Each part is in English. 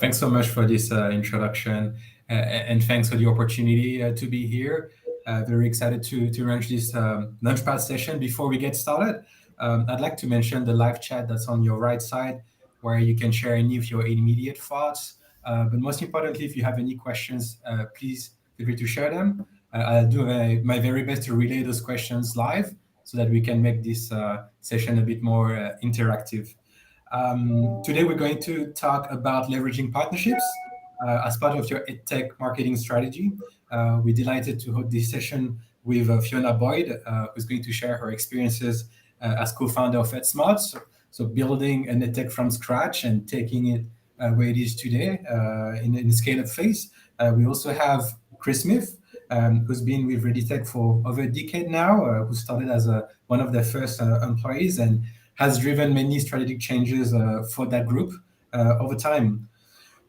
Thanks so much for this introduction, and thanks for the opportunity to be here. Very excited to launch this LaunchPad session. Before we get started, I'd like to mention the live chat that's on your right side, where you can share any of your immediate thoughts. But most importantly, if you have any questions, please feel free to share them. I'll do my very best to relay those questions live so that we can make this session a bit more interactive. Today, we're going to talk about leveraging partnerships as part of your EdTech marketing strategy. We're delighted to hold this session with Fiona Boyd, who's going to share her experiences as co-founder of EdSmart. So building an EdTech from scratch and taking it where it is today in a scale-up phase. We also have Chris Smith, who's been with ReadyTech for over a decade now, who started as one of their first employees and has driven many strategic changes for that group over time.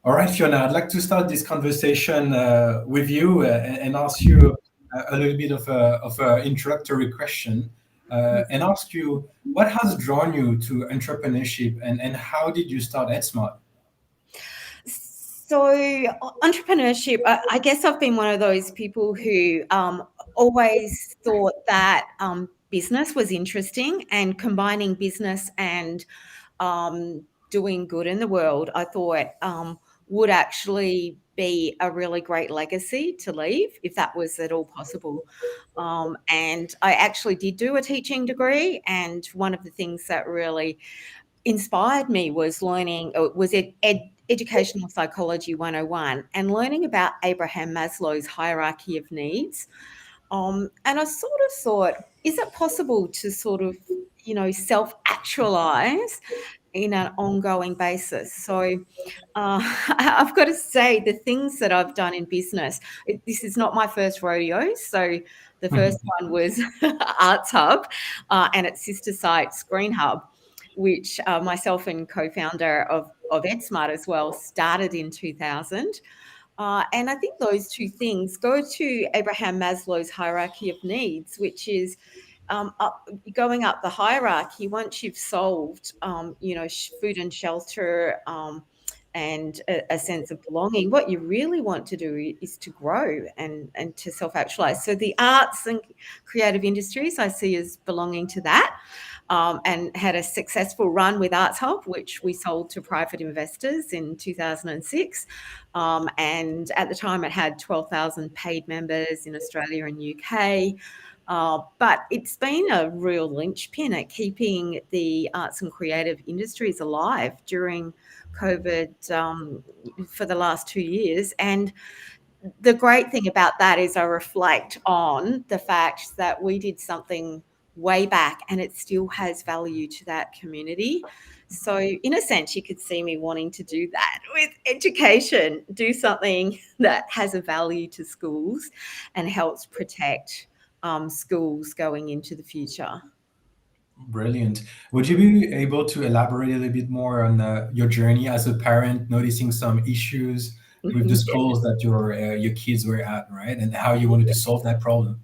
All right, Fiona, I'd like to start this conversation with you and ask you a little bit of an introductory question and ask you, what has drawn you to entrepreneurship and how did you start EdSmart? So entrepreneurship, I guess I've been one of those people who always thought that business was interesting, and combining business and doing good in the world, I thought would actually be a really great legacy to leave if that was at all possible. And I actually did do a teaching degree, and one of the things that really inspired me was Educational Psychology 101 and learning about Abraham Maslow's hierarchy of needs. And I sort of thought, is it possible to sort of, self-actualize in an ongoing basis? So I've got to say, the things that I've done in business, this is not my first rodeo. So the first one was Arts Hub and its sister site, Screen Hub, which myself and co-founder of EdSmart as well started in 2000. And I think those two things go to Abraham Maslow's hierarchy of needs, which is going up the hierarchy. Once you've solved, food and shelter and a sense of belonging, what you really want to do is to grow and to self-actualize. So the arts and creative industries I see as belonging to that. And had a successful run with Arts Hub, which we sold to private investors in 2006. And at the time, it had 12,000 paid members in Australia and UK. But it's been a real linchpin at keeping the arts and creative industries alive during COVID for the last 2 years. And the great thing about that is I reflect on the fact that we did something way back and it still has value to that community. So in a sense, you could see me wanting to do that with education, do something that has a value to schools and helps protect schools going into the future. Brilliant. Would you be able to elaborate a little bit more on your journey as a parent, noticing some issues with the schools that your kids were at, right? And how you wanted to solve that problem?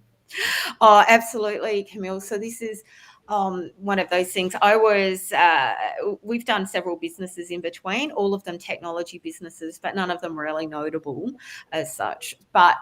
Oh, absolutely, Camil. So this is one of those things. We've done several businesses in between, all of them technology businesses, but none of them really notable as such. But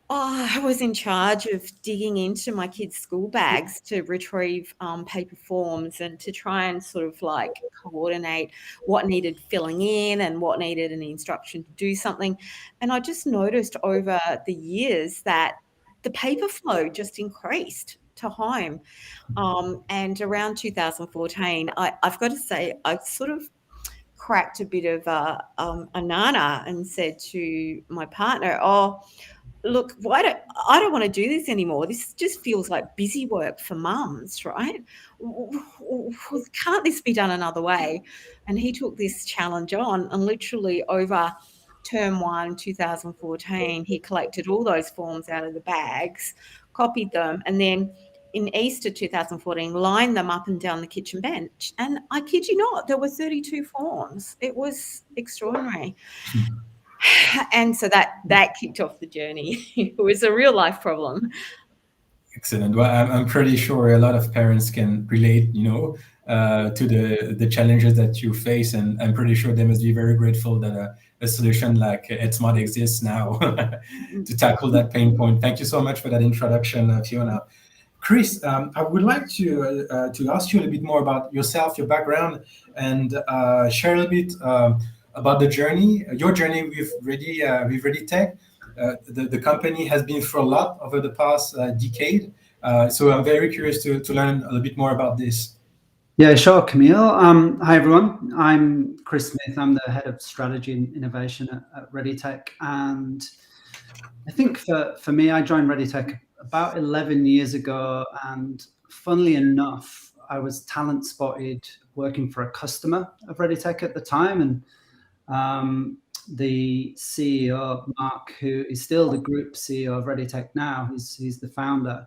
I was in charge of digging into my kids' school bags to retrieve paper forms and to try and sort of like coordinate what needed filling in and what needed an instruction to do something. And I just noticed over the years that the paper flow just increased to home. And around 2014, I've got to say, I sort of cracked a bit of a nana and said to my partner, look, I don't want to do this anymore. This just feels like busy work for mums, right? Can't this be done another way? And he took this challenge on, and literally over term 1, 2014, he collected all those forms out of the bags, copied them, and then in Easter 2014, lined them up and down the kitchen bench. And I kid you not, there were 32 forms. It was extraordinary. And so that kicked off the journey. It was a real life problem. Excellent. Well, I'm pretty sure a lot of parents can relate, to the challenges that you face, and I'm pretty sure they must be very grateful that a solution like EdSmart exists now to tackle that pain point. Thank you so much for that introduction, Fiona. Chris, I would like to ask you a little bit more about yourself, your background, and share a little bit about your journey with ReadyTech. The company has been through a lot over the past decade, so I'm very curious to learn a little bit more about this. Yeah, sure, Camil. Hi, everyone. I'm Chris Smith. I'm the head of strategy and innovation at ReadyTech, and I think for me, I joined ReadyTech about 11 years ago, and funnily enough, I was talent spotted working for a customer of ReadyTech at the time, and the CEO, Mark, who is still the group CEO of ReadyTech now, he's the founder,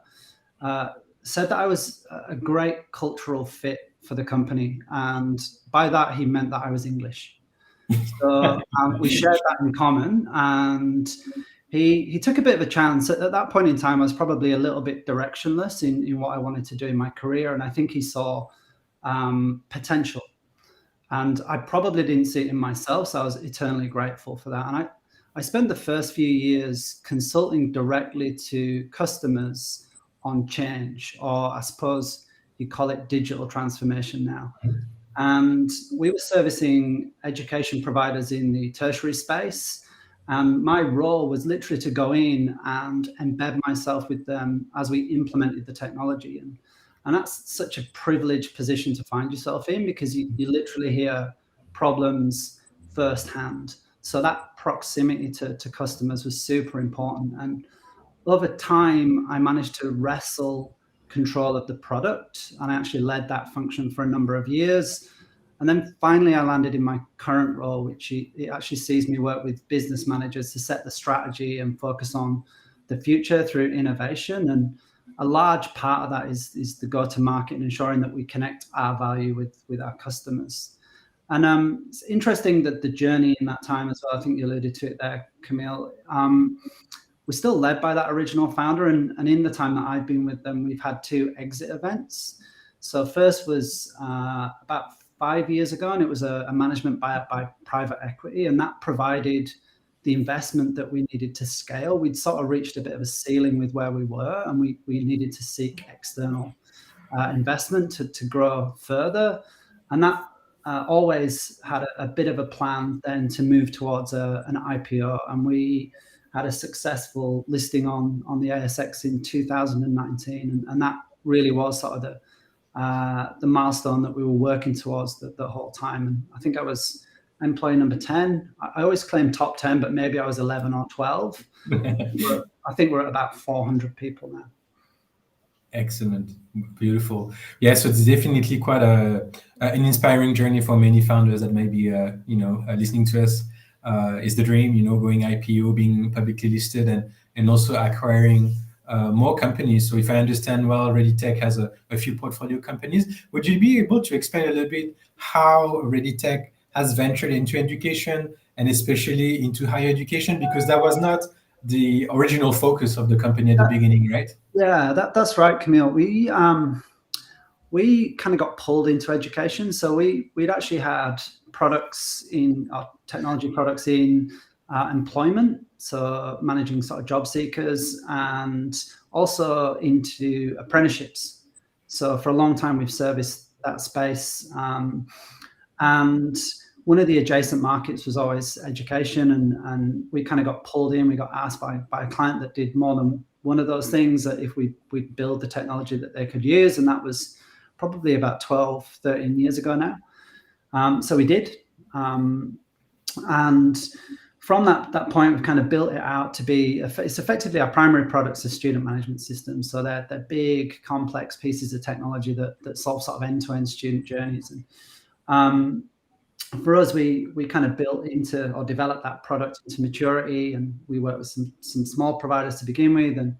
said that I was a great cultural fit for the company, and by that he meant that I was English. So we shared that in common, and he took a bit of a chance. At that point in time, I was probably a little bit directionless in what I wanted to do in my career, and I think he saw potential. And I probably didn't see it in myself, so I was eternally grateful for that. And I spent the first few years consulting directly to customers on change, or I suppose you call it digital transformation now. And we were servicing education providers in the tertiary space. And my role was literally to go in and embed myself with them as we implemented the technology. And that's such a privileged position to find yourself in, because you literally hear problems firsthand. So that proximity to customers was super important. And over time, I managed to wrestle control of the product, and I actually led that function for a number of years. And then finally, I landed in my current role, which it actually sees me work with business managers to set the strategy and focus on the future through innovation. And a large part of that is the go-to-market and ensuring that we connect our value with our customers. And it's interesting that the journey in that time as well, I think you alluded to it there, Camil, we're still led by that original founder. And in the time that I've been with them, we've had 2 exit events. So first was about 5 years ago, and it was a management buyout by private equity, and that provided the investment that we needed to scale. We'd sort of reached a bit of a ceiling with where we were, and we needed to seek external investment to grow further. And that always had a bit of a plan then to move towards an IPO, and we had a successful listing on the ASX in 2019, and that really was sort of the milestone that we were working towards the whole time. And I think I was employee number 10. I always claim top 10, but maybe I was 11 or 12. I think we're at about 400 people now. Excellent. Beautiful. Yeah, so it's definitely quite an inspiring journey for many founders that may be listening to us. Is the dream, going IPO, being publicly listed, and also acquiring more companies. So if I understand well, ReadyTech has a few portfolio companies. Would you be able to explain a little bit how ReadyTech has ventured into education, and especially into higher education, because that was not the original focus of the company at the beginning, right? Yeah, that's right, Camil. We kind of got pulled into education. So we'd actually had products in technology products in employment, so managing sort of job seekers, and also into apprenticeships. So for a long time, we've serviced that space. And one of the adjacent markets was always education, and we kind of got pulled in. We got asked by a client that did more than one of those things, that if we'd build the technology that they could use, and that was probably about 12, 13 years ago now. So we did. And from that point, we've kind of built it out to be, it's effectively our primary products are student management systems. So they're big, complex pieces of technology that solve sort of end-to-end student journeys. And for us, we kind of built into or developed that product into maturity, and we worked with some small providers to begin with. And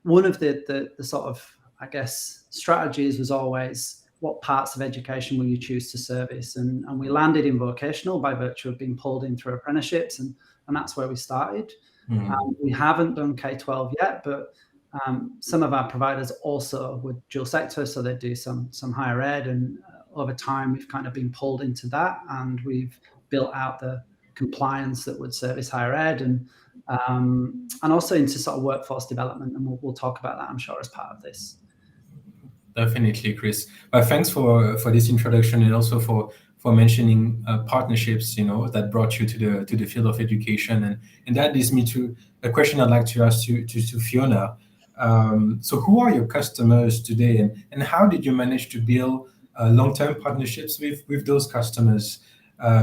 one of the sort of, I guess, strategies was always, what parts of education will you choose to service? And we landed in vocational by virtue of being pulled in through apprenticeships, and that's where we started. Mm-hmm. We haven't done K-12 yet, but Some of our providers also were dual sector, so they do some higher ed, and over time we've kind of been pulled into that, and we've built out the compliance that would service higher ed, and also into sort of workforce development, and we'll talk about that, I'm sure, as part of this. Definitely, Chris. Thanks for this introduction, and also for mentioning partnerships, that brought you to the field of education, and that leads me to a question I'd like to ask to Fiona. So who are your customers today, and how did you manage to build long-term partnerships with those customers?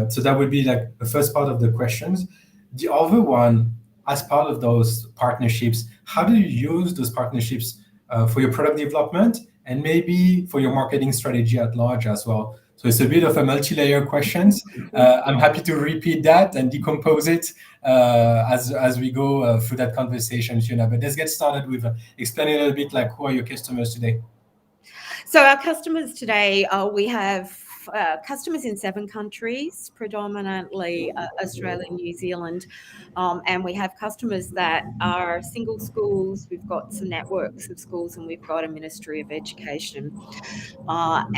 So that would be like the first part of the questions. The other one, as part of those partnerships, how do you use those partnerships for your product development and maybe for your marketing strategy at large as well? So it's a bit of a multi-layer questions. I'm happy to repeat that and decompose it as we go through that conversation, Fiona. But let's get started with explaining a little bit like who are your customers today? So our customers today, we have customers in 7 countries, predominantly Australia, New Zealand, and we have customers that are single schools. We've got some networks of schools, and we've got a Ministry of Education. And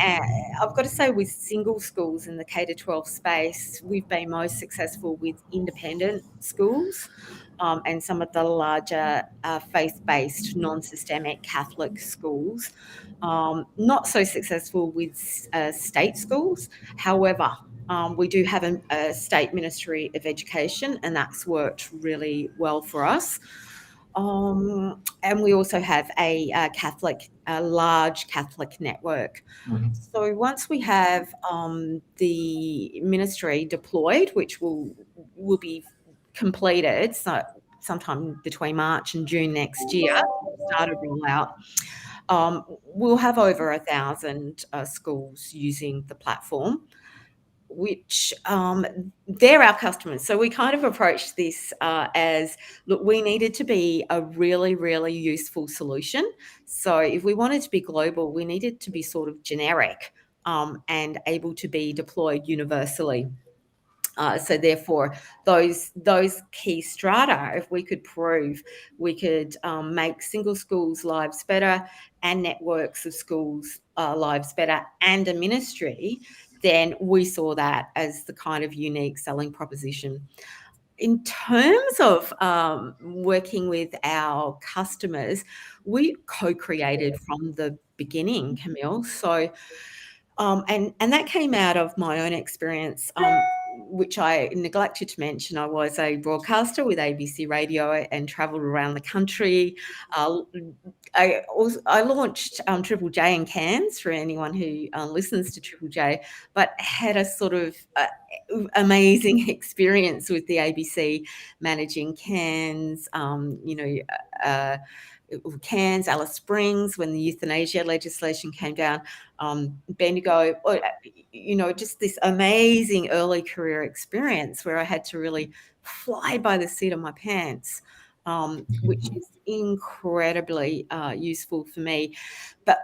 I've got to say, with single schools in the K-12 space, we've been most successful with independent schools and some of the larger faith-based, non-systemic Catholic schools. Not so successful with state schools. However, we do have a state Ministry of Education, and that's worked really well for us. And we also have a large Catholic network. Mm-hmm. So once we have the ministry deployed, which will be completed, so sometime between March and June next year, start a rollout. We'll have over 1,000 schools using the platform, which they're our customers. So we kind of approached this as, look, we needed to be a really, really useful solution. So if we wanted to be global, we needed to be sort of generic and able to be deployed universally. So therefore, those key strata, if we could prove we could make single schools' lives better and networks of schools' lives better and a ministry, then we saw that as the kind of unique selling proposition. In terms of working with our customers, we co-created from the beginning, Camil. So, and that came out of my own experience, which I neglected to mention. I was a broadcaster with ABC Radio and travelled around the country. I launched Triple J in Cairns for anyone who listens to Triple J, but had a sort of amazing experience with the ABC managing Cairns, Cairns, Alice Springs, when the euthanasia legislation came down, Bendigo, just this amazing early career experience where I had to really fly by the seat of my pants, which is incredibly useful for me. But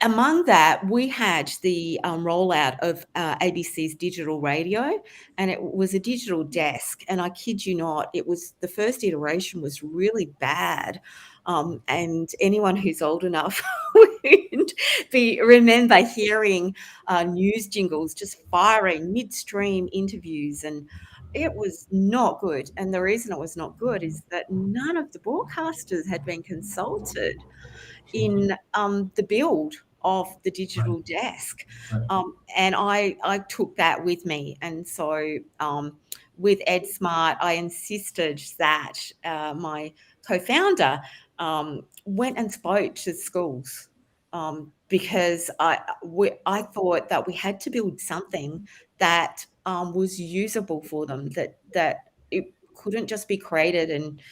among that, we had the rollout of ABC's digital radio, and it was a digital desk. And I kid you not, it was the first iteration was really bad. And anyone who's old enough would remember hearing news jingles just firing midstream interviews, and it was not good. And the reason it was not good is that none of the broadcasters had been consulted in the build of the digital desk. And I took that with me. And so with EdSmart, I insisted that my co-founder went and spoke to schools because I thought that we had to build something that was usable for them, that it couldn't just be created and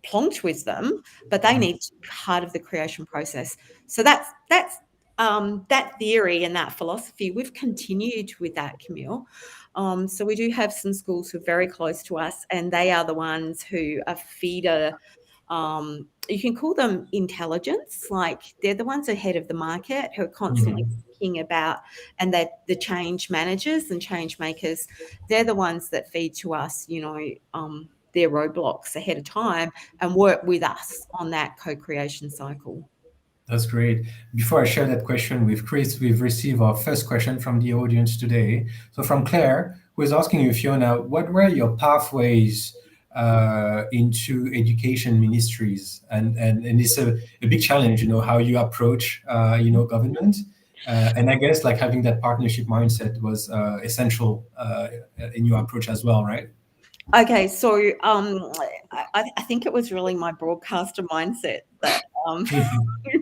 plonked with them, but they need to be part of the creation process. So that's that theory and that philosophy. We've continued with that, Camil. So we do have some schools who are very close to us, and they are the ones who are feeder. You can call them intelligence, like they're the ones ahead of the market who are constantly thinking about, and that the change managers and change makers, they're the ones that feed to us, their roadblocks ahead of time and work with us on that co-creation cycle. That's great. Before I share that question with Chris, we've received our first question from the audience today. So from Claire, who is asking you, Fiona, what were your pathways into education ministries? And it's a big challenge, how you approach, government. And I guess like having that partnership mindset was essential in your approach as well, right? Okay, so I think it was really my broadcaster mindset that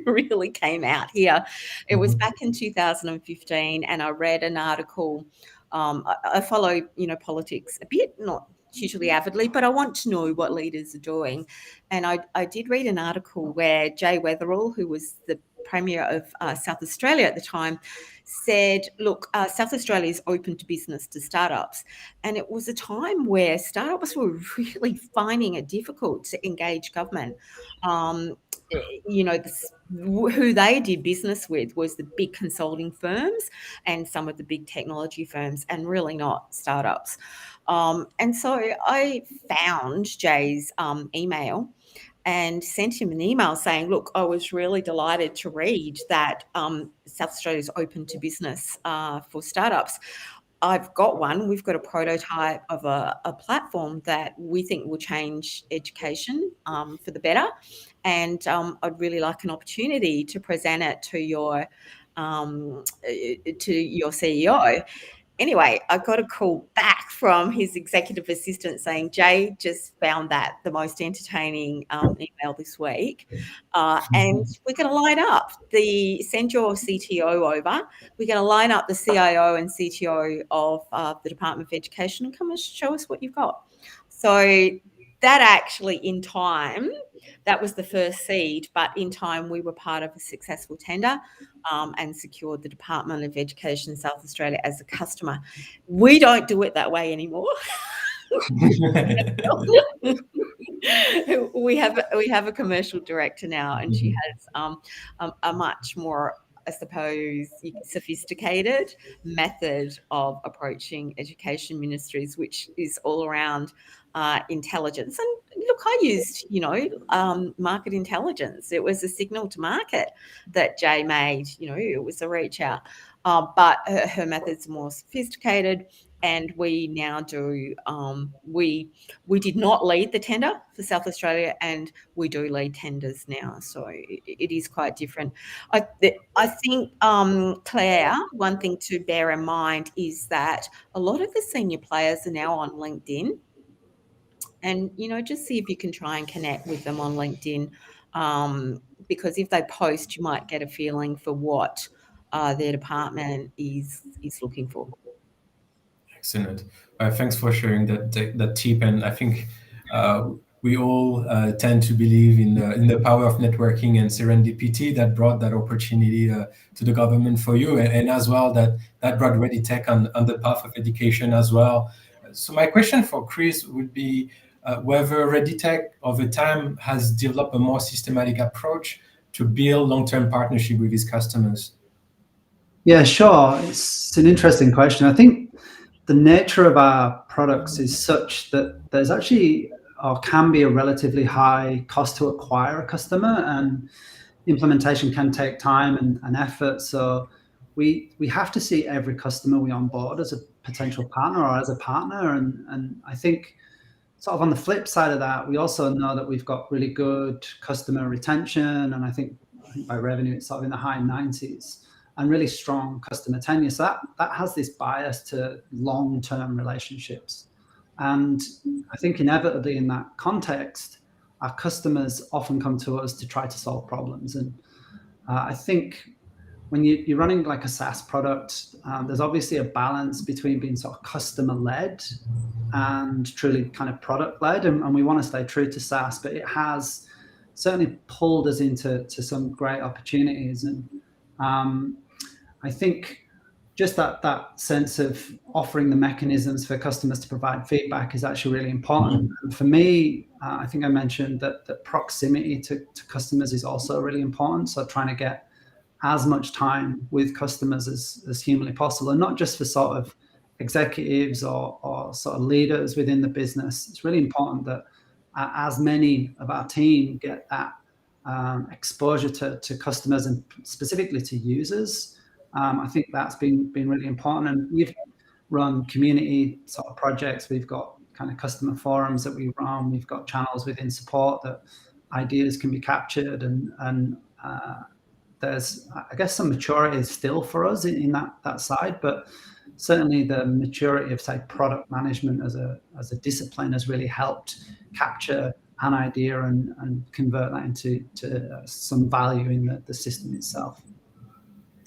really came out here. It was back in 2015, and I read an article. I follow, politics a bit, not hugely avidly, but I want to know what leaders are doing. And I did read an article where Jay Weatherill, who was the Premier of South Australia at the time, said, look, South Australia is open to business, to startups. And it was a time where startups were really finding it difficult to engage government. Who they did business with was the big consulting firms and some of the big technology firms, and really not startups. And so I found Jay's email and sent him an email saying, look, I was really delighted to read that South Australia is open to business for startups. I've got one. We've got a prototype of a platform that we think will change education for the better. And I'd really like an opportunity to present it to your CEO. Anyway, I got a call back from his executive assistant saying, Jay just found that the most entertaining email this week. And we're going to line up send your CTO over. We're going to line up the CIO and CTO of the Department of Education and come and show us what you've got. So that actually in time, that was the first seed, but in time we were part of a successful tender and secured the Department of Education South Australia as a customer. We don't do it that way anymore. We have a commercial director now, and she has a much more, I suppose, sophisticated method of approaching education ministries, which is all around intelligence. And look, I used, market intelligence. It was a signal to market that Jay made. It was a reach out, but her methods are more sophisticated. And we now do. We did not lead the tender for South Australia, and we do lead tenders now. So it is quite different. I think, Claire, one thing to bear in mind is that a lot of the senior players are now on LinkedIn. And, just see if you can try and connect with them on LinkedIn, because if they post, you might get a feeling for what their department is looking for. Excellent. Thanks for sharing that tip. And I think we all tend to believe in the power of networking and serendipity that brought that opportunity to the government for you, and as well that brought ReadyTech on the path of education as well. So my question for Chris would be whether ReadyTech over time has developed a more systematic approach to build long-term partnership with its customers. Yeah, sure. It's an interesting question. I think the nature of our products is such that there's actually, or can be, a relatively high cost to acquire a customer, and implementation can take time and effort. So we have to see every customer we onboard as a potential partner or as a partner. And I think sort of on the flip side of that, we also know that we've got really good customer retention. And I think by revenue, it's sort of in the high 90s. And really strong customer tenure. So that has this bias to long-term relationships. And I think inevitably in that context, our customers often come to us to try to solve problems. And I think when you're running like a SaaS product, there's obviously a balance between being sort of customer-led and truly kind of product-led. And we want to stay true to SaaS, but it has certainly pulled us into some great opportunities. And I think just that sense of offering the mechanisms for customers to provide feedback is actually really important. And for me, I think I mentioned that proximity to customers is also really important. So trying to get as much time with customers as humanly possible, and not just for sort of executives or sort of leaders within the business, it's really important that as many of our team get that exposure to customers and specifically to users. I think that's been really important. And we've run community sort of projects. We've got kind of customer forums that we run. We've got channels within support that ideas can be captured, and there's, I guess, some maturity still for us in that side, but certainly the maturity of, say, product management as a discipline has really helped capture an idea and convert that into some value in the system itself.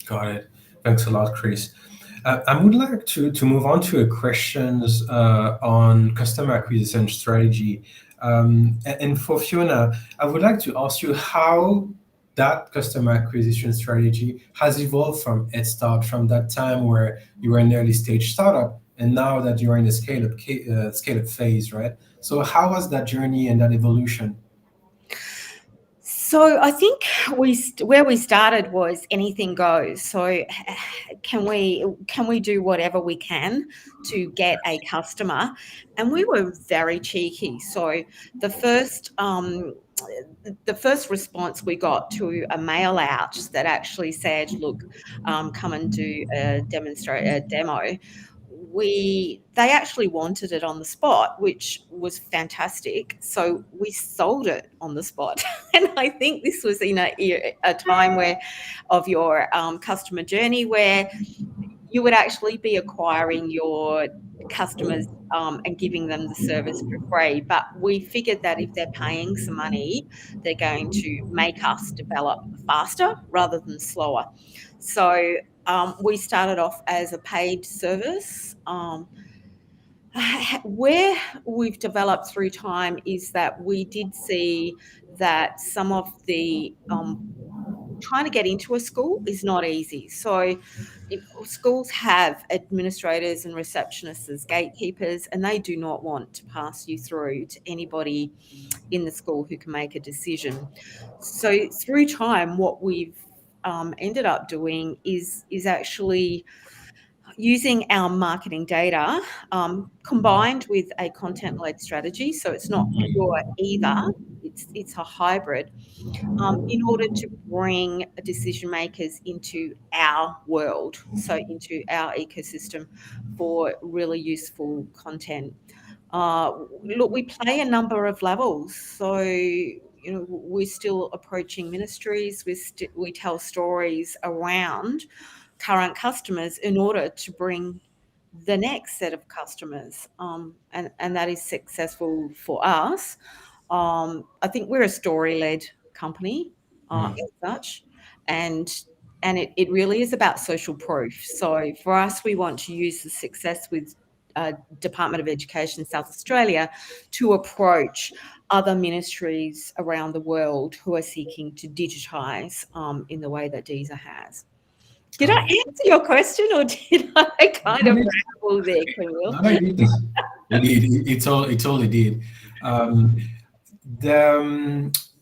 Got it. Thanks a lot, Chris. I would like to move on to questions on customer acquisition strategy. And for Fiona, I would like to ask you how that customer acquisition strategy has evolved from EdStart, from that time where you were an early stage startup, and now that you're in the scale-up phase, right? So how was that journey and that evolution? So I think where we started was anything goes. So can we do whatever we can to get a customer? And we were very cheeky. So the first response we got to a mail out that actually said, look, come and do a demo. They actually wanted it on the spot, which was fantastic. So we sold it on the spot. And I think this was in a time of your customer journey where you would actually be acquiring your customers and giving them the service for free. But we figured that if they're paying some money, they're going to make us develop faster rather than slower. So we started off as a paid service. Where we've developed through time is that we did see that some of the trying to get into a school is not easy. So schools have administrators and receptionists as gatekeepers, and they do not want to pass you through to anybody in the school who can make a decision. So through time, what we've ended up doing is actually using our marketing data combined with a content-led strategy. So it's not pure either, it's a hybrid, in order to bring decision makers into our world, so into our ecosystem for really useful content. Look, we play a number of levels. So, we're still approaching ministries. We tell stories around current customers in order to bring the next set of customers, and that is successful for us. I think we're a story-led company as such, and it really is about social proof. So for us, we want to use the success with Department of Education South Australia to approach other ministries around the world who are seeking to digitise in the way that DESA has. Did I answer your question, or did I kind of ramble there, Camil? No, it totally did.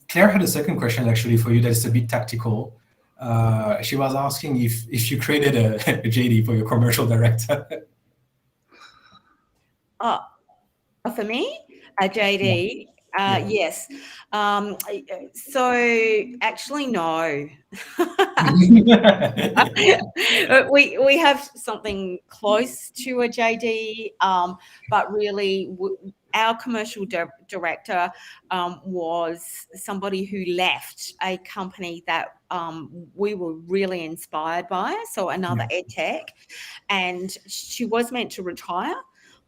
Claire had a second question actually for you that's a bit tactical. She was asking if you created a JD for your commercial director. For me, a JD? Yes. So actually, no. We have something close to a JD, but really our commercial director was somebody who left a company that we were really inspired by, so another EdTech, and she was meant to retire.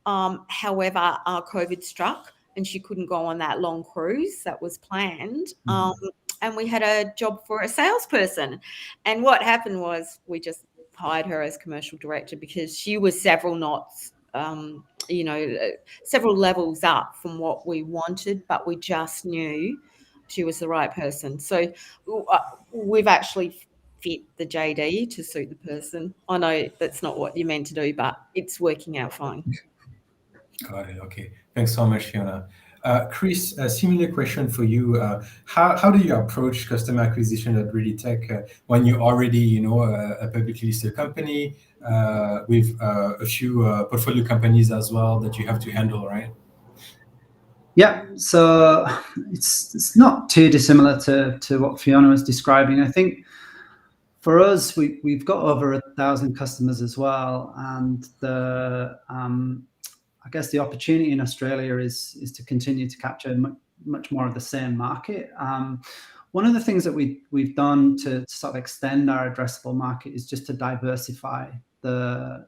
However, COVID struck and she couldn't go on that long cruise that was planned. And we had a job for a salesperson. And what happened was we just hired her as commercial director because she was several knots, several levels up from what we wanted, but we just knew she was the right person. So we've actually fit the JD to suit the person. I know that's not what you meant to do, but it's working out fine. Got it. Okay. Thanks so much, Fiona. Chris, a similar question for you. How do you approach customer acquisition at ReadyTech when you're already, a publicly listed company with a few portfolio companies as well that you have to handle, right? Yeah, so it's not too dissimilar to what Fiona was describing. I think for us, we've got over 1,000 customers as well, and I guess the opportunity in Australia is to continue to capture much more of the same market. One of the things that we've done to sort of extend our addressable market is just to diversify the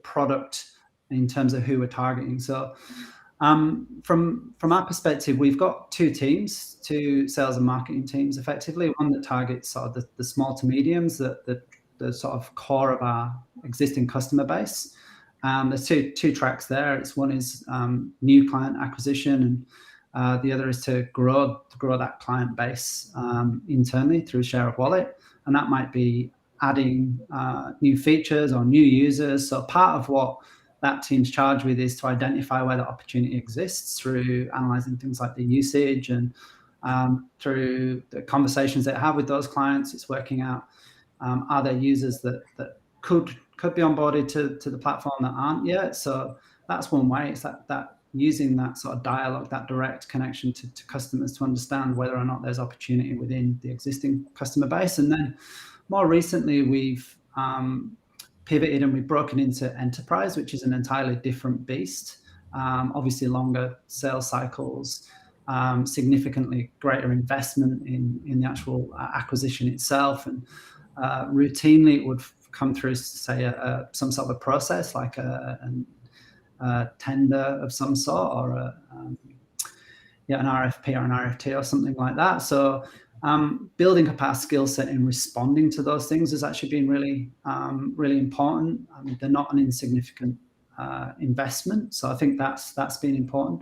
product in terms of who we're targeting. So from our perspective, we've got two sales and marketing teams, effectively. One that targets sort of the small to mediums, the sort of core of our existing customer base. There's two tracks there. One is new client acquisition, and the other is to grow that client base internally through share of wallet, and that might be adding new features or new users. So part of what that team's charged with is to identify where the opportunity exists through analyzing things like the usage, and through the conversations that I have with those clients, it's working out are there users that could be onboarded to the platform that aren't yet. So that's one way. It's that using that sort of dialogue, that direct connection to customers to understand whether or not there's opportunity within the existing customer base. And then more recently, we've pivoted and we've broken into enterprise, which is an entirely different beast. Obviously longer sales cycles, significantly greater investment in the actual acquisition itself, and routinely it would come through, say, some sort of a process like a tender of some sort, or an RFP or an RFT or something like that. So building up our skill set in responding to those things has actually been really important. I mean, they're not an insignificant investment, so I think that's been important.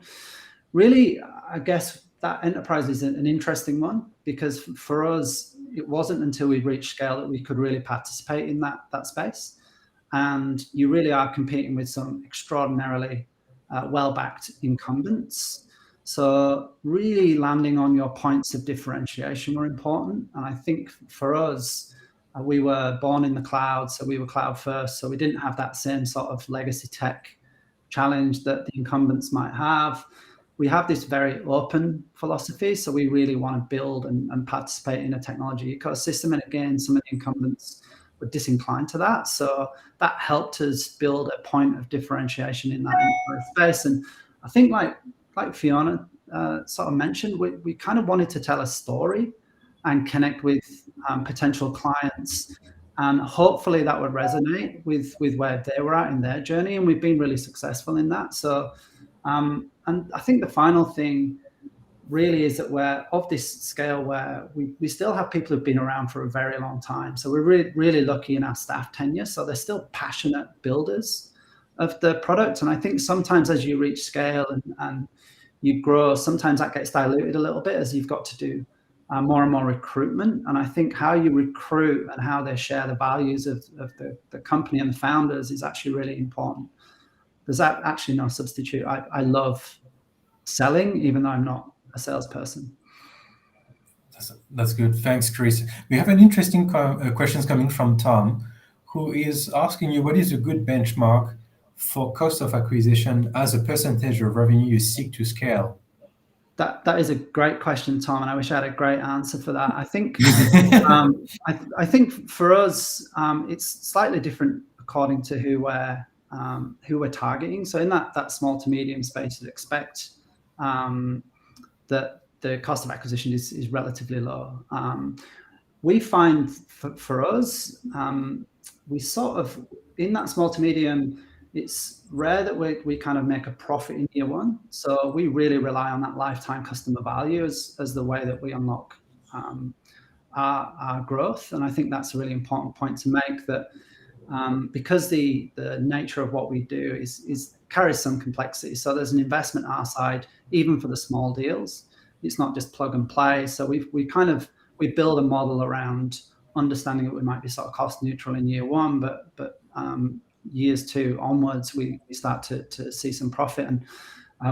Really, I guess that enterprise is an interesting one, because for us, it wasn't until we reached scale that we could really participate in that space. And you really are competing with some extraordinarily well-backed incumbents. So really landing on your points of differentiation were important. And I think for us, we were born in the cloud, so we were cloud first. So we didn't have that same sort of legacy tech challenge that the incumbents might have. We have this very open philosophy, so we really want to build and participate in a technology ecosystem. And again, some of the incumbents were disinclined to that. So that helped us build a point of differentiation in that enterprise space. And I think like Fiona sort of mentioned, we kind of wanted to tell a story and connect with potential clients, and hopefully that would resonate with where they were at in their journey, and we've been really successful in that. So and I think the final thing really is that we're of this scale where we still have people who've been around for a very long time. So we're really lucky in our staff tenure, so they're still passionate builders of the product. And I think sometimes as you reach scale and you grow, sometimes that gets diluted a little bit as you've got to do more and more recruitment. And I think how you recruit and how they share the values of the company and the founders is actually really important. There's actually no substitute. I love selling, even though I'm not a salesperson. That's good. Thanks, Chris. We have an interesting questions coming from Tom, who is asking you, what is a good benchmark for cost of acquisition as a percentage of revenue you seek to scale? That is a great question, Tom, and I wish I had a great answer for that. I think I think for us, it's slightly different according to who we're targeting. So in that small to medium space, you'd expect that the cost of acquisition is relatively low. We find for us, we sort of, in that small to medium, it's rare that we kind of make a profit in year one. So we really rely on that lifetime customer value as the way that we unlock our growth. And I think that's a really important point to make, that because the nature of what we do is carries some complexity. So there's an investment on our side, even for the small deals. It's not just plug and play. So we build a model around understanding that we might be sort of cost neutral in year one, but years two onwards, we start to see some profit. And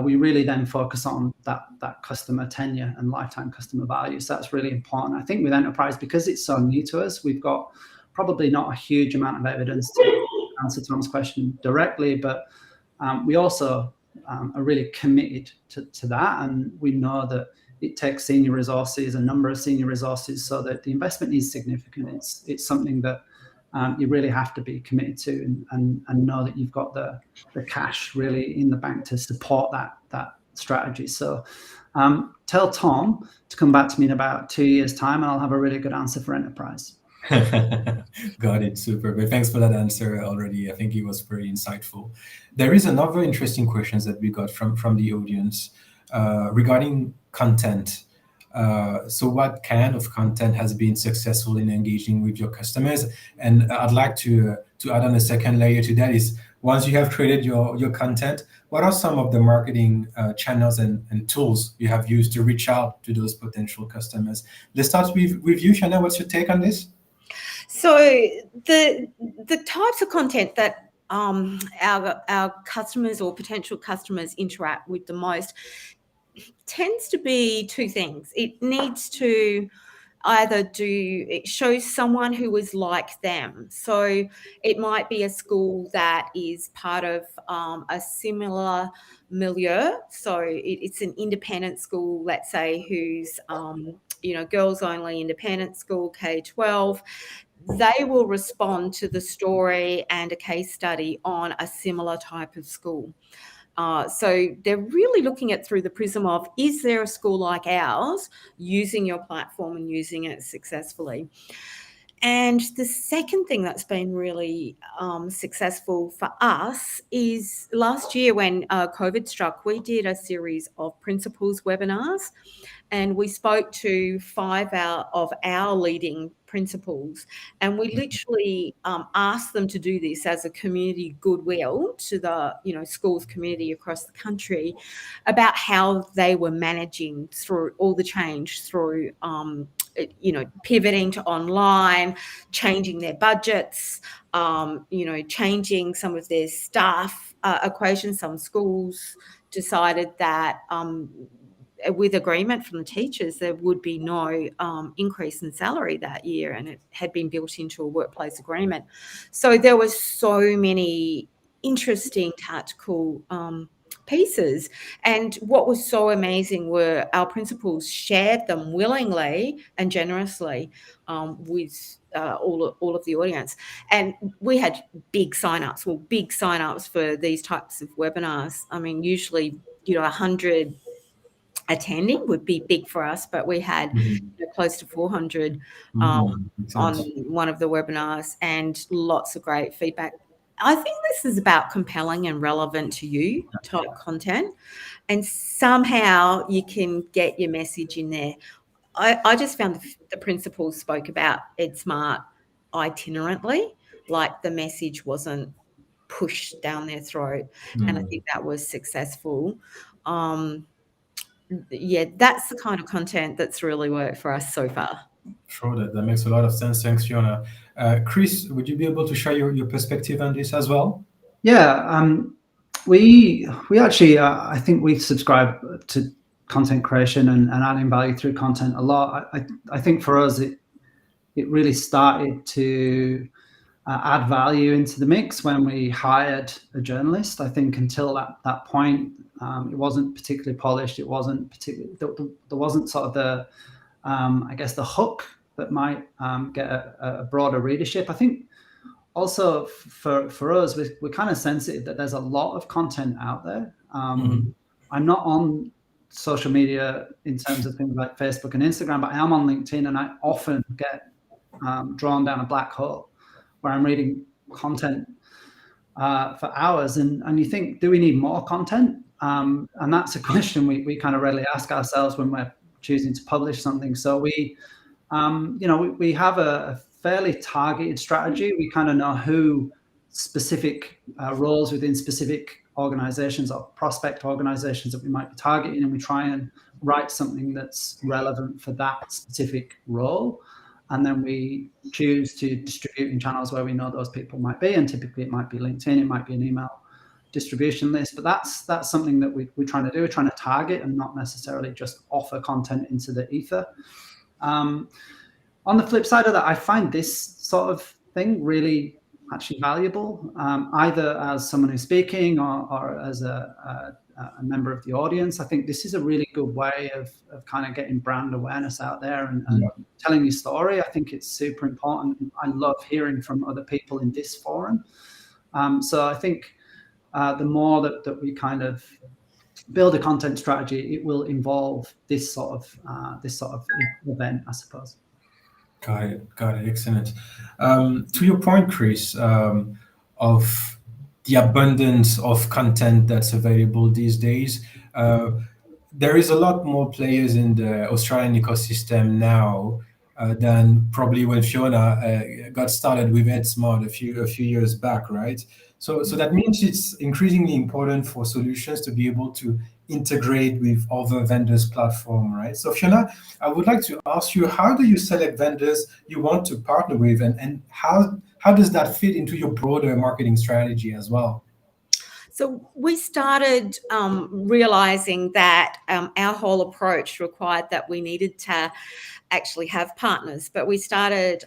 we really then focus on that customer tenure and lifetime customer value. So that's really important. I think with enterprise, because it's so new to us, we've got probably not a huge amount of evidence to answer Tom's question directly, but we also are really committed to that, and we know that it takes senior resources, a number of senior resources, so that the investment is significant. It's something that you really have to be committed to, and know that you've got the cash really in the bank to support that strategy. So tell Tom to come back to me in about 2 years' time, and I'll have a really good answer for enterprise. Got it. Super. But thanks for that answer already. I think it was very insightful. There is another interesting questions that we got from the audience regarding content. So what kind of content has been successful in engaging with your customers? And I'd like to add on a second layer to that is, once you have created your content, what are some of the marketing channels and tools you have used to reach out to those potential customers? Let's start with you, Fiona. What's your take on this? So the types of content that our customers or potential customers interact with the most tends to be two things. It needs to either show someone who is like them. So it might be a school that is part of a similar milieu. So it's an independent school, let's say, who's girls only independent school, K-12. They will respond to the story and a case study on a similar type of school. So they're really looking at through the prism of, is there a school like ours using your platform and using it successfully? And the second thing that's been really successful for us is last year when COVID struck, we did a series of principals webinars, and we spoke to 5 of our leading principals, and we literally asked them to do this as a community goodwill to the schools community across the country about how they were managing through all the change through pivoting to online, changing their budgets, changing some of their staff equations. Some schools decided that with agreement from the teachers, there would be no increase in salary that year, and it had been built into a workplace agreement. So there were so many interesting tactical pieces, and what was so amazing were our principals shared them willingly and generously with all of the audience, and we had big sign-ups for these types of webinars. I mean, usually 100 attending would be big for us, but we had close to 400 on one of the webinars, and lots of great feedback. I think this is about compelling and relevant to you type content, and somehow you can get your message in there. I just found the principals spoke about EdSmart itinerantly, like the message wasn't pushed down their throat, and I think that was successful. That's the kind of content that's really worked for us so far. Sure, that makes a lot of sense. Thanks, Fiona. Chris, would you be able to share your perspective on this as well? Yeah, we actually, I think we subscribe to content creation and adding value through content a lot. I think for us, it really started to add value into the mix when we hired a journalist. I think until that point, it wasn't particularly polished. It wasn't particularly, there wasn't sort of the, I guess, the hook that might get a broader readership. I think also for us, we're kind of sensitive that there's a lot of content out there. I'm not on social media in terms of things like Facebook and Instagram, but I am on LinkedIn, and I often get drawn down a black hole where I'm reading content for hours, and you think, do we need more content? And that's a question we kind of readily ask ourselves when we're choosing to publish something. So we have a fairly targeted strategy. We kind of know who specific roles within specific organizations or prospect organizations that we might be targeting, and we try and write something that's relevant for that specific role. And then we choose to distribute in channels where we know those people might be, and typically it might be LinkedIn, it might be an email distribution list, but that's something that we're trying to do. We're trying to target and not necessarily just offer content into the ether. On the flip side of that, I find this sort of thing really actually valuable, either as someone who's speaking or as a member of the audience. I think this is a really good way of kind of getting brand awareness out there and telling your story. I think it's super important. I love hearing from other people in this forum. So I think the more that we kind of build a content strategy, it will involve this sort of event, I suppose. Got it. Excellent. To your point, Chris, of the abundance of content that's available these days, there is a lot more players in the Australian ecosystem now than probably when Fiona got started with EdSmart a few years back, right? So that means it's increasingly important for solutions to be able to integrate with other vendors' platform, right? So Fiona, I would like to ask you, how do you select vendors you want to partner with, and how does that fit into your broader marketing strategy as well? So we started realizing that our whole approach required that we needed to actually have partners, but we started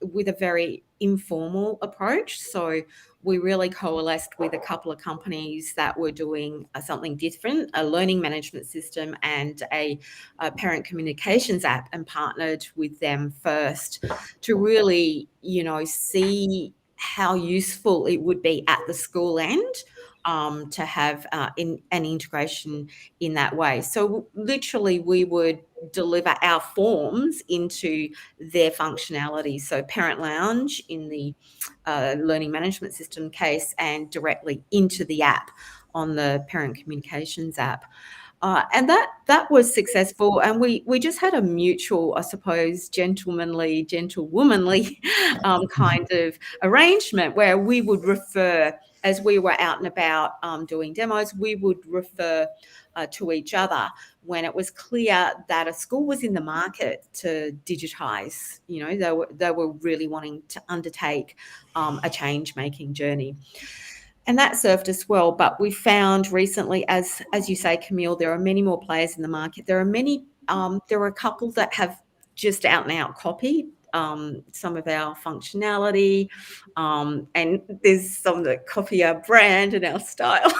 with a very informal approach. So we really coalesced with a couple of companies that were doing something different, a learning management system and a parent communications app, and partnered with them first to really, see how useful it would be at the school end to have an integration in that way. So literally we would deliver our forms into their functionality. So Parent Lounge in the learning management system case, and directly into the app on the parent communications app. And that was successful, and we just had a mutual, I suppose, gentlewomanly kind of arrangement where we would refer, as we were out and about doing demos, we would refer to each other when it was clear that a school was in the market to digitize. They were really wanting to undertake a change-making journey. And that served us well. But we found recently, as you say, Camil, there are many more players in the market. There are a couple that have just out and out copied some of our functionality, and there's some that copy our brand and our style.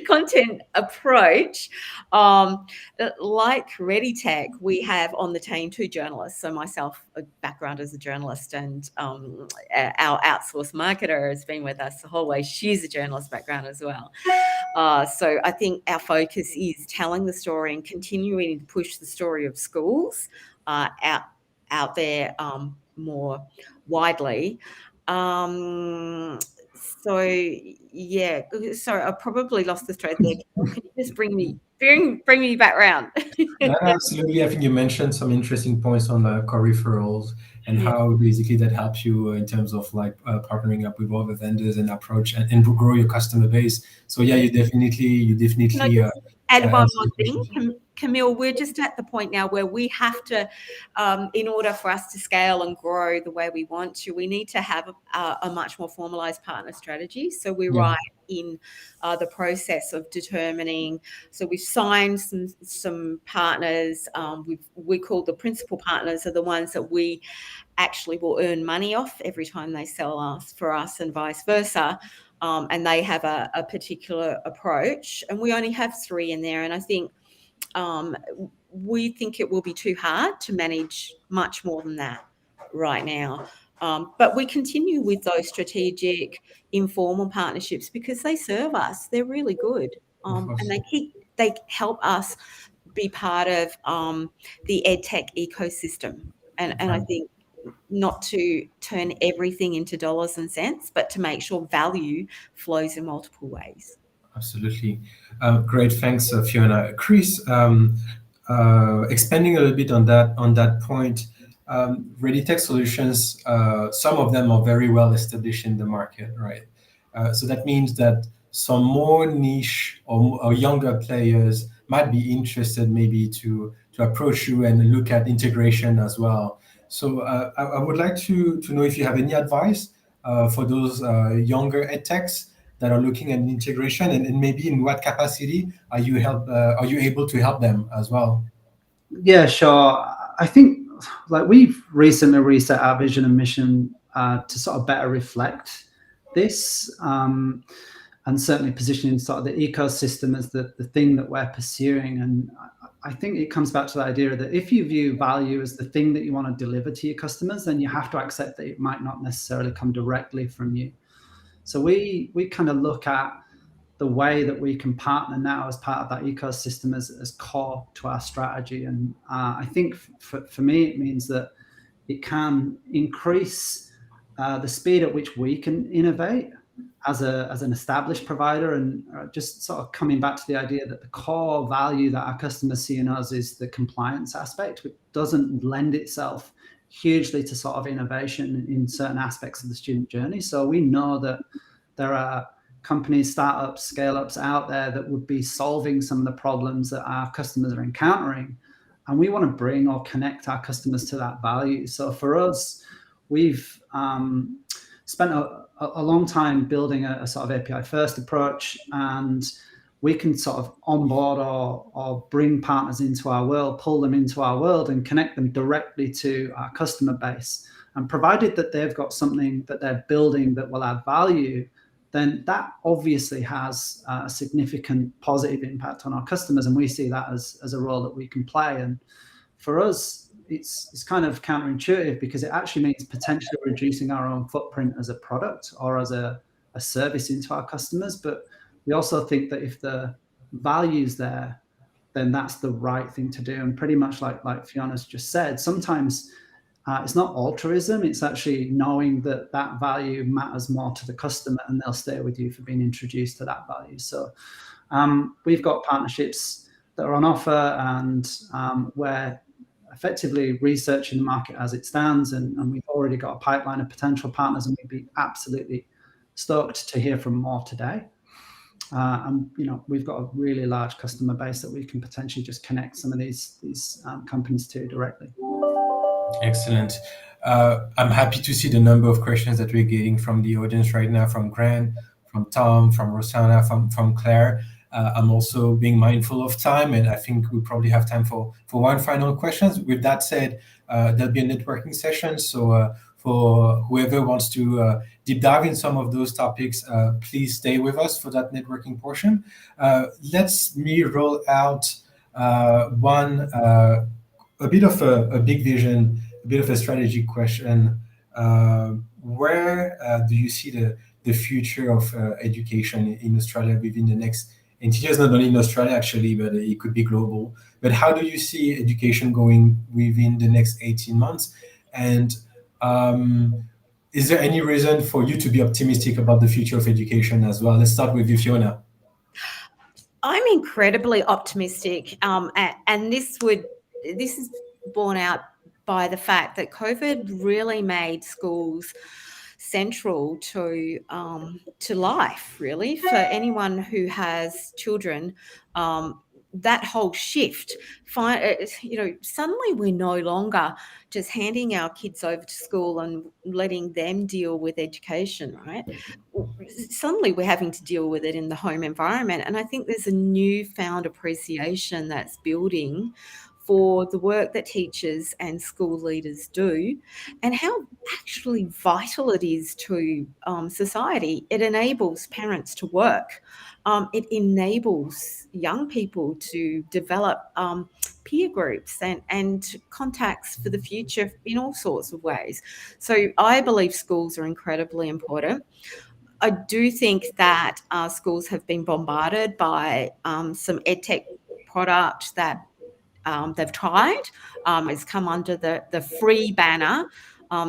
Content approach. Like ReadyTech, we have on the team 2 journalists. So myself, a background as a journalist, and our outsourced marketer has been with us the whole way. She's a journalist background as well. So I think our focus is telling the story and continuing to push the story of schools out there more widely. So yeah, sorry, I probably lost the thread there. Can you just bring me back round? Yeah, absolutely. I think you mentioned some interesting points on the core referrals and how basically that helps you in terms of like partnering up with other vendors and approach and grow your customer base. So yeah, you definitely add one more thing, Camil. We're just at the point now where we have to, in order for us to scale and grow the way we want to, we need to have a much more formalized partner strategy. So we're right in the process of determining. So we've signed some partners. We call the principal partners are the ones that we actually will earn money off every time they sell for us, and vice versa. And they have a particular approach, and we only have 3 in there. And I think we think it will be too hard to manage much more than that right now. But we continue with those strategic, informal partnerships because they serve us. They're really good, and they help us be part of the EdTech ecosystem. And I think not to turn everything into dollars and cents, but to make sure value flows in multiple ways. Absolutely. Great. Thanks, Fiona. Chris, expanding a little bit on that point, ReadyTech solutions, some of them are very well established in the market, right? So that means that some more niche or younger players might be interested maybe to approach you and look at integration as well. So I would like to know if you have any advice for those younger EdTechs that are looking at integration, and maybe in what capacity are you able to help them as well? Yeah, sure. I think like we've recently reset our vision and mission to sort of better reflect this, and certainly positioning sort of the ecosystem as the thing that we're pursuing. And I think it comes back to the idea that if you view value as the thing that you want to deliver to your customers, then you have to accept that it might not necessarily come directly from you. So we kind of look at the way that we can partner now as part of that ecosystem as core to our strategy. And I think for me, it means that it can increase the speed at which we can innovate as an established provider, and just sort of coming back to the idea that the core value that our customers see in us is the compliance aspect, which doesn't lend itself hugely to sort of innovation in certain aspects of the student journey. So we know that there are companies, startups, scale-ups out there that would be solving some of the problems that our customers are encountering, and we want to bring or connect our customers to that value. So for us, we've spent a long time building a sort of API first approach, and we can sort of onboard or bring partners into our world, pull them into our world and connect them directly to our customer base. And provided that they've got something that they're building that will add value, then that obviously has a significant positive impact on our customers. And we see that as a role that we can play. And for us, it's kind of counterintuitive, because it actually means potentially reducing our own footprint as a product or as a service into our customers. But we also think that if the value's there, then that's the right thing to do. And pretty much like Fiona's just said, sometimes it's not altruism, it's actually knowing that that value matters more to the customer, and they'll stay with you for being introduced to that value. So we've got partnerships that are on offer, and we're effectively researching the market as it stands, and we've already got a pipeline of potential partners, and we'd be absolutely stoked to hear from more today. And we've got a really large customer base that we can potentially just connect some of these companies to directly. Excellent. I'm happy to see the number of questions that we're getting from the audience right now, from Grant, from Tom, from Rosanna, from Claire. I'm also being mindful of time, and I think we probably have time for one final question. With that said, there'll be a networking session. So for whoever wants to deep dive in some of those topics, please stay with us for that networking portion. Let me roll out a bit of a big vision, a bit of a strategy question. Where do you see the future of education in Australia within the next, and it is not only in Australia actually, but it could be global. But how do you see education going within the next 18 months? And is there any reason for you to be optimistic about the future of education as well? Let's start with you, Fiona. I'm incredibly optimistic, and this is borne out by the fact that COVID really made schools central to life, really, for anyone who has children. That whole shift, suddenly we're no longer just handing our kids over to school and letting them deal with education, right? Suddenly we're having to deal with it in the home environment. And I think there's a newfound appreciation that's building for the work that teachers and school leaders do, and how actually vital it is to society. It enables parents to work. It enables young people to develop peer groups and contacts for the future in all sorts of ways. So I believe schools are incredibly important. I do think that schools have been bombarded by some EdTech product that they've tried. It's come under the free banner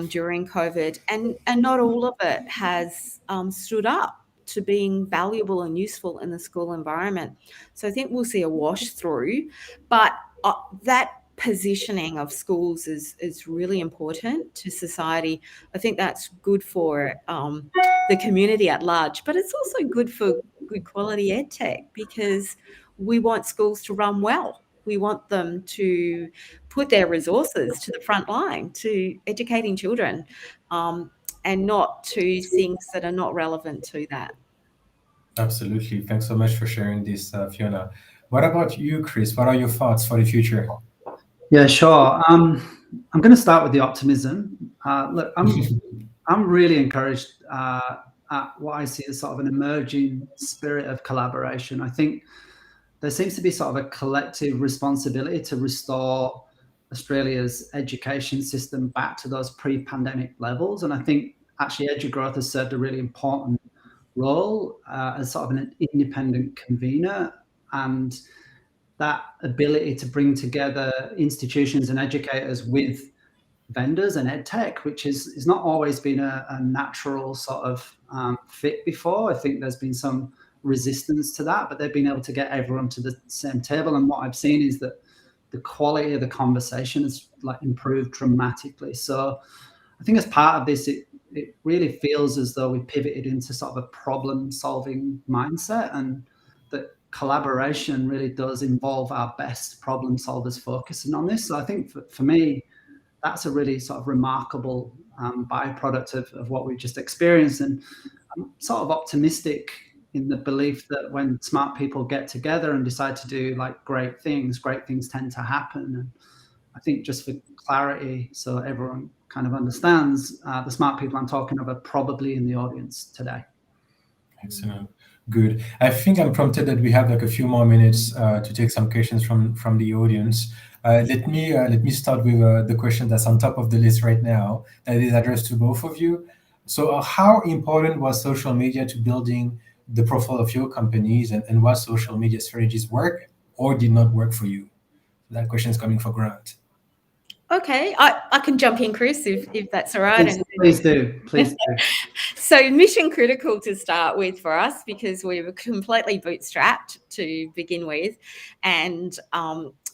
during COVID, and not all of it has stood up to being valuable and useful in the school environment. So I think we'll see a wash through, but that positioning of schools is really important to society. I think that's good for the community at large, but it's also good for good quality EdTech, because we want schools to run well. We want them to put their resources to the front line, to educating children, and not to things that are not relevant to that. Absolutely. Thanks so much for sharing this, Fiona. What about you, Chris? What are your thoughts for the future? Yeah, sure. I'm going to start with the optimism. Look, I'm really encouraged at what I see as sort of an emerging spirit of collaboration. I think there seems to be sort of a collective responsibility to restore Australia's education system back to those pre-pandemic levels. And I think actually EduGrowth has served a really important role as sort of an independent convener, and that ability to bring together institutions and educators with vendors and EdTech, which is not always been a natural sort of fit before. I think there's been some resistance to that, but they've been able to get everyone to the same table. And what I've seen is that the quality of the conversation has like improved dramatically. So I think as part of this, it really feels as though we pivoted into sort of a problem-solving mindset, and that collaboration really does involve our best problem solvers focusing on this. So I think for me, that's a really sort of remarkable byproduct of what we've just experienced. And I'm sort of optimistic in the belief that when smart people get together and decide to do like great things tend to happen. And I think just for clarity, so everyone kind of understands, the smart people I'm talking about are probably in the audience today. Excellent. Good. I think I'm prompted that we have like a few more minutes to take some questions from the audience. Let me start with the question that's on top of the list right now, that is addressed to both of you. So how important was social media to building the profile of your companies, and what social media strategies work or did not work for you? That question is coming for Grant. Okay, I can jump in, Chris, if that's all right. Please do. So mission critical to start with for us, because we were completely bootstrapped to begin with, and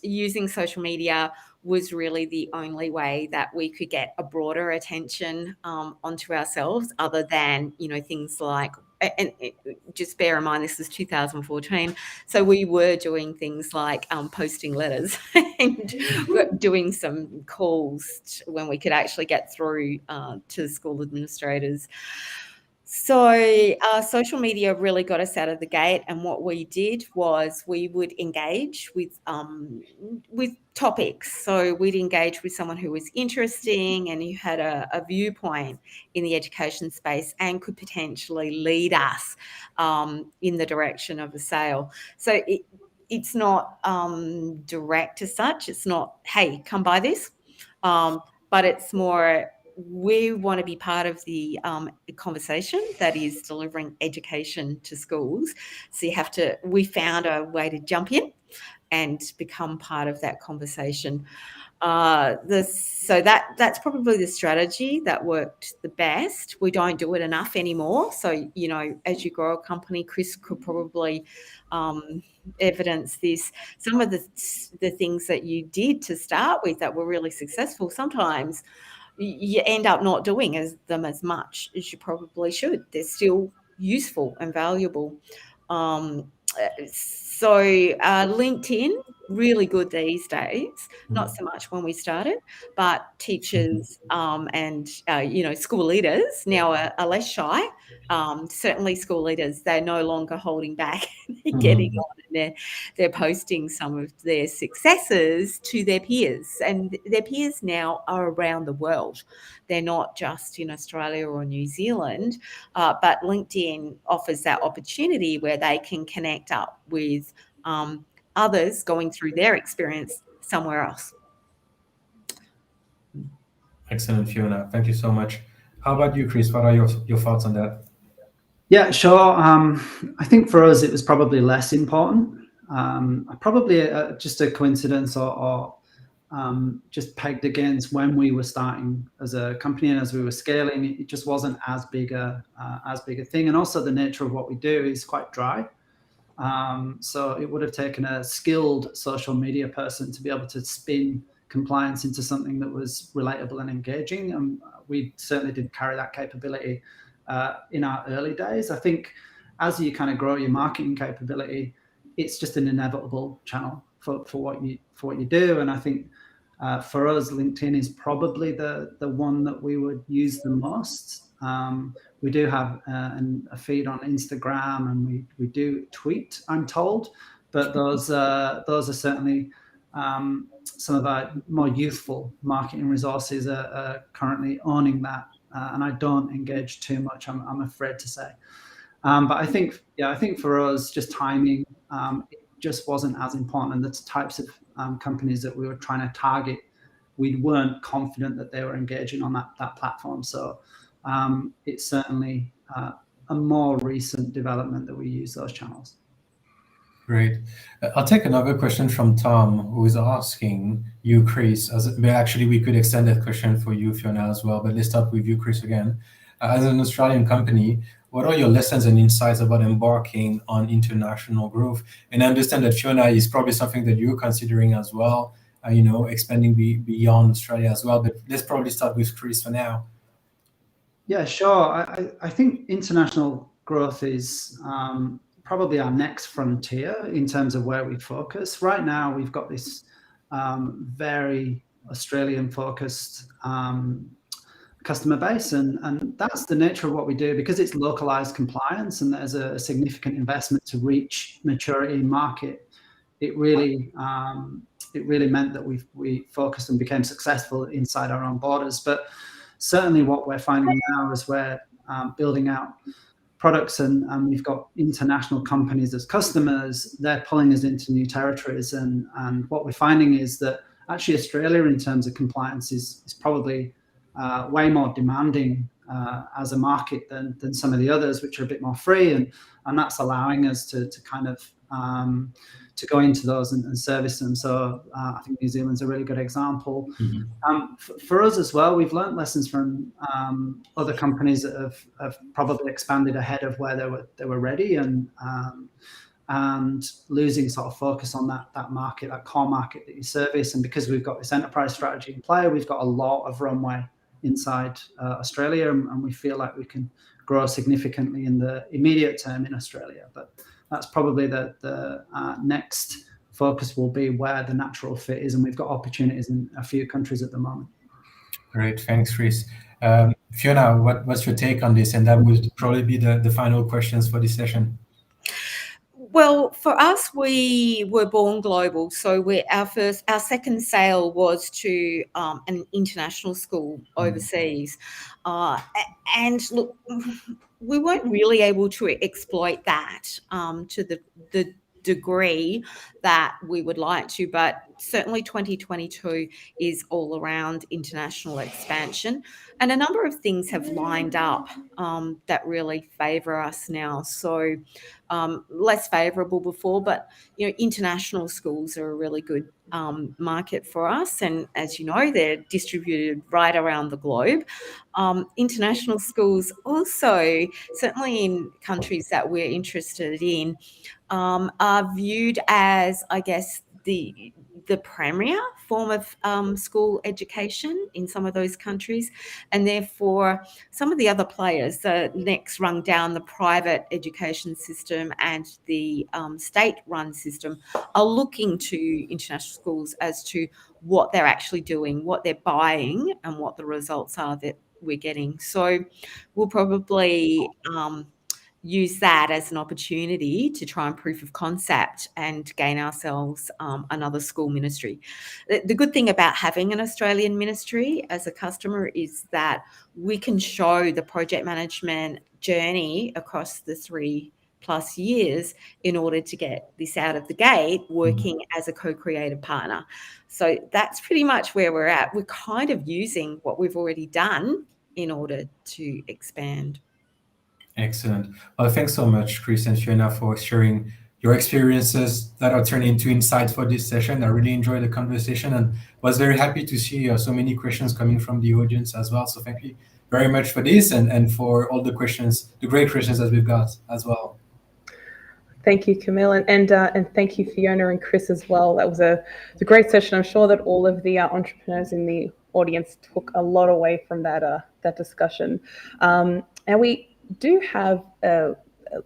using social media was really the only way that we could get a broader attention onto ourselves, other than, things like, and just bear in mind, this is 2014. So we were doing things like posting letters and doing some calls when we could actually get through to school administrators. So social media really got us out of the gate, and what we did was we would engage with topics. So we'd engage with someone who was interesting and who had a viewpoint in the education space and could potentially lead us in the direction of a sale. So it's not direct as such. It's not, hey, come buy this, but it's more, we want to be part of the conversation that is delivering education to schools. So we found a way to jump in and become part of that conversation. So that's probably the strategy that worked the best. We don't do it enough anymore. So, as you grow a company, Chris could probably evidence this. Some of the things that you did to start with that were really successful, sometimes you end up not doing them as much as you probably should. They're still useful and valuable. So LinkedIn, really good these days. Not so much when we started, but teachers and school leaders now are less shy. Certainly school leaders, they're no longer holding back. They're getting on, and they're posting some of their successes to their peers, and their peers now are around the world. They're not just in Australia or New Zealand, but LinkedIn offers that opportunity where they can connect up with others going through their experience somewhere else. Excellent, Fiona. Thank you so much. How about you, Chris? What are your thoughts on that? Yeah, sure. I think for us, it was probably less important. Probably just a coincidence or just pegged against when we were starting as a company, and as we were scaling, it just wasn't as big a thing. And also the nature of what we do is quite dry. So it would have taken a skilled social media person to be able to spin compliance into something that was relatable and engaging. And we certainly didn't carry that capability in our early days. I think as you kind of grow your marketing capability, it's just an inevitable channel for what you do. And I think for us, LinkedIn is probably the one that we would use the most. We do have a feed on Instagram, and we do tweet, I'm told, but those are certainly some of our more youthful marketing resources are currently owning that, and I don't engage too much, I'm afraid to say. But I think for us, just timing, it just wasn't as important, and the types of companies that we were trying to target, we weren't confident that they were engaging on that platform. So it's certainly a more recent development that we use those channels. Great. I'll take another question from Tom, who is asking you, Chris. Actually, we could extend that question for you, Fiona, as well. But let's start with you, Chris, again. As an Australian company, what are your lessons and insights about embarking on international growth? And I understand that, Fiona, is probably something that you're considering as well, expanding beyond Australia as well. But let's probably start with Chris for now. Yeah, sure. I think international growth is probably our next frontier in terms of where we focus. Right now, we've got this very Australian-focused customer base, and that's the nature of what we do, because it's localized compliance and there's a significant investment to reach maturity in market. It really meant that we focused and became successful inside our own borders. But certainly what we're finding now is we're building out products, and we've got international companies as customers. They're pulling us into new territories, and what we're finding is that actually Australia, in terms of compliance, is probably way more demanding as a market than some of the others, which are a bit more free, and that's allowing us to kind of to go into those and service them. So I think New Zealand's a really good example. Mm-hmm. For us as well, we've learned lessons from other companies that have probably expanded ahead of where they were ready, and losing sort of focus on that market, that core market that you service. And because we've got this enterprise strategy in play, we've got a lot of runway inside Australia, and we feel like we can grow significantly in the immediate term in Australia. But that's probably the next focus will be where the natural fit is, and we've got opportunities in a few countries at the moment. Great, thanks, Chris. Fiona, what's your take on this? And that would probably be the final questions for this session. Well, for us, we were born global. So our second sale was to an international school overseas. And look, we weren't really able to exploit that to the degree that we would like to, but certainly 2022 is all around international expansion, and a number of things have lined up that really favor us now. So less favorable before, but international schools are a really good market for us, and as you know, they're distributed right around the globe. International schools also, certainly in countries that we're interested in, are viewed as, I guess, the premier form of school education in some of those countries, and therefore some of the other players, the next rung down, the private education system and the state-run system, are looking to international schools as to what they're actually doing, what they're buying, and what the results are that we're getting. So we'll probably use that as an opportunity to try and proof of concept and gain ourselves another school ministry. The good thing about having an Australian ministry as a customer is that we can show the project management journey across the 3+ years in order to get this out of the gate working as a co-creative partner. So that's pretty much where we're at. We're kind of using what we've already done in order to expand. Excellent. Well, thanks so much, Chris and Fiona, for sharing your experiences that are turning into insights for this session. I really enjoyed the conversation and was very happy to see so many questions coming from the audience as well. So thank you very much for this and for all the questions, the great questions that we've got as well. Thank you, Camil, and thank you, Fiona and Chris, as well. That was a great session. I'm sure that all of the entrepreneurs in the audience took a lot away from that discussion. And we do have a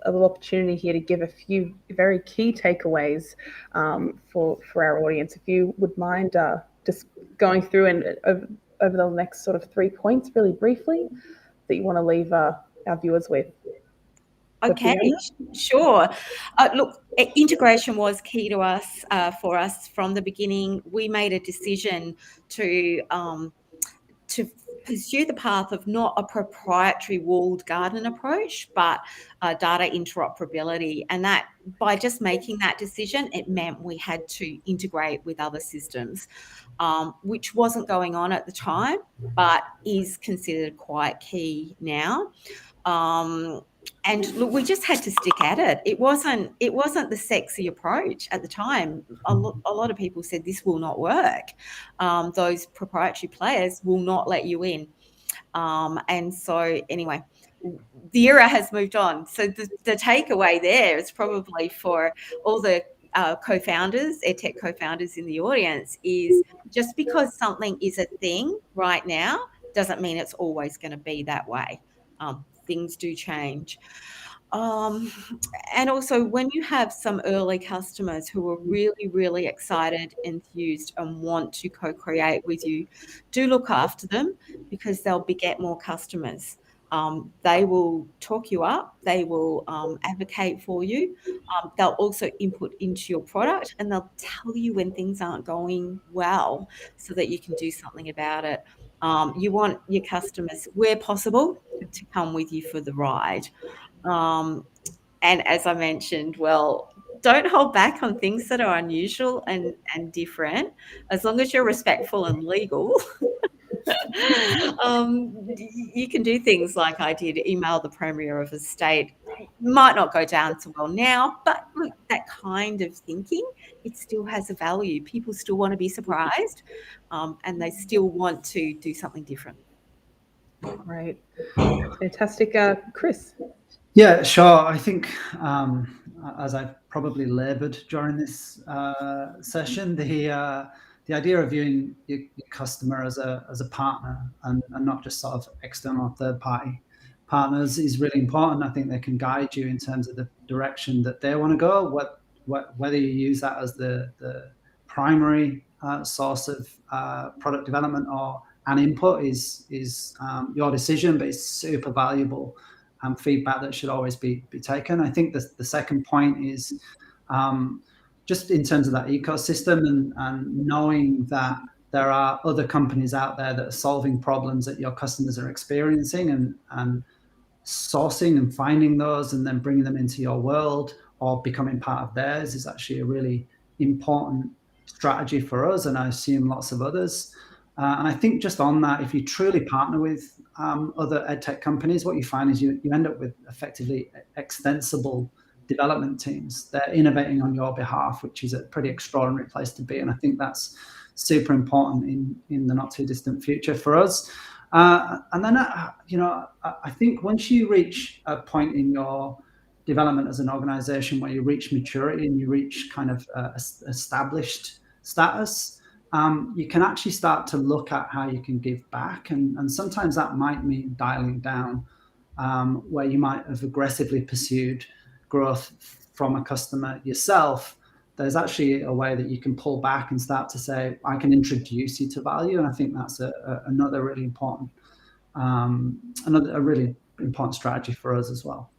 little opportunity here to give a few very key takeaways for our audience. If you would mind just going through and over the next sort of 3 points really briefly. that you want to leave our viewers with? Okay, sure. Look, integration was key to us, for us from the beginning. We made a decision to pursue the path of not a proprietary walled garden approach, but data interoperability. And that, by just making that decision, it meant we had to integrate with other systems, which wasn't going on at the time, but is considered quite key now. And look, we just had to stick at it. It wasn't the sexy approach at the time. A lot of people said this will not work. Those proprietary players will not let you in. And so anyway, the era has moved on. So the takeaway there is probably for all the co-founders, EdTech co-founders in the audience, is just because something is a thing right now doesn't mean it's always going to be that way. Things do change. And also, when you have some early customers who are really, really excited, enthused, and want to co-create with you, do look after them, because they'll beget more customers. They will talk you up. They will advocate for you. They'll also input into your product, and they'll tell you when things aren't going well so that you can do something about it. You want your customers, where possible, to come with you for the ride. And as I mentioned, well, don't hold back on things that are unusual and different, as long as you're respectful and legal. You can do things like I did, email the Premier of a state. Might not go down so well now, but look, that kind of thinking, it still has a value. People still want to be surprised, and they still want to do something different. Great. Fantastic. Chris? Yeah, sure. I think, as I've probably laboured during this session, the idea of viewing your customer as a partner and not just sort of external third-party partners is really important. I think they can guide you in terms of the direction that they want to go. Whether you use that as the primary source of product development or an input is your decision, but it's super valuable feedback that should always be taken. I think the second point is just in terms of that ecosystem and knowing that there are other companies out there that are solving problems that your customers are experiencing, and sourcing and finding those and then bringing them into your world or becoming part of theirs is actually a really important strategy for us, and I assume lots of others. And I think just on that, if you truly partner with other EdTech companies, what you find is you end up with effectively extensible development teams. They're innovating on your behalf, which is a pretty extraordinary place to be. And I think that's super important in the not too distant future for us. And then, I think once you reach a point in your development as an organization where you reach maturity and you reach kind of established status, you can actually start to look at how you can give back. And sometimes that might mean dialing down, where you might have aggressively pursued growth from a customer yourself. There's actually a way that you can pull back and start to say, I can introduce you to value. And I think that's another really important, a really important strategy for us as well.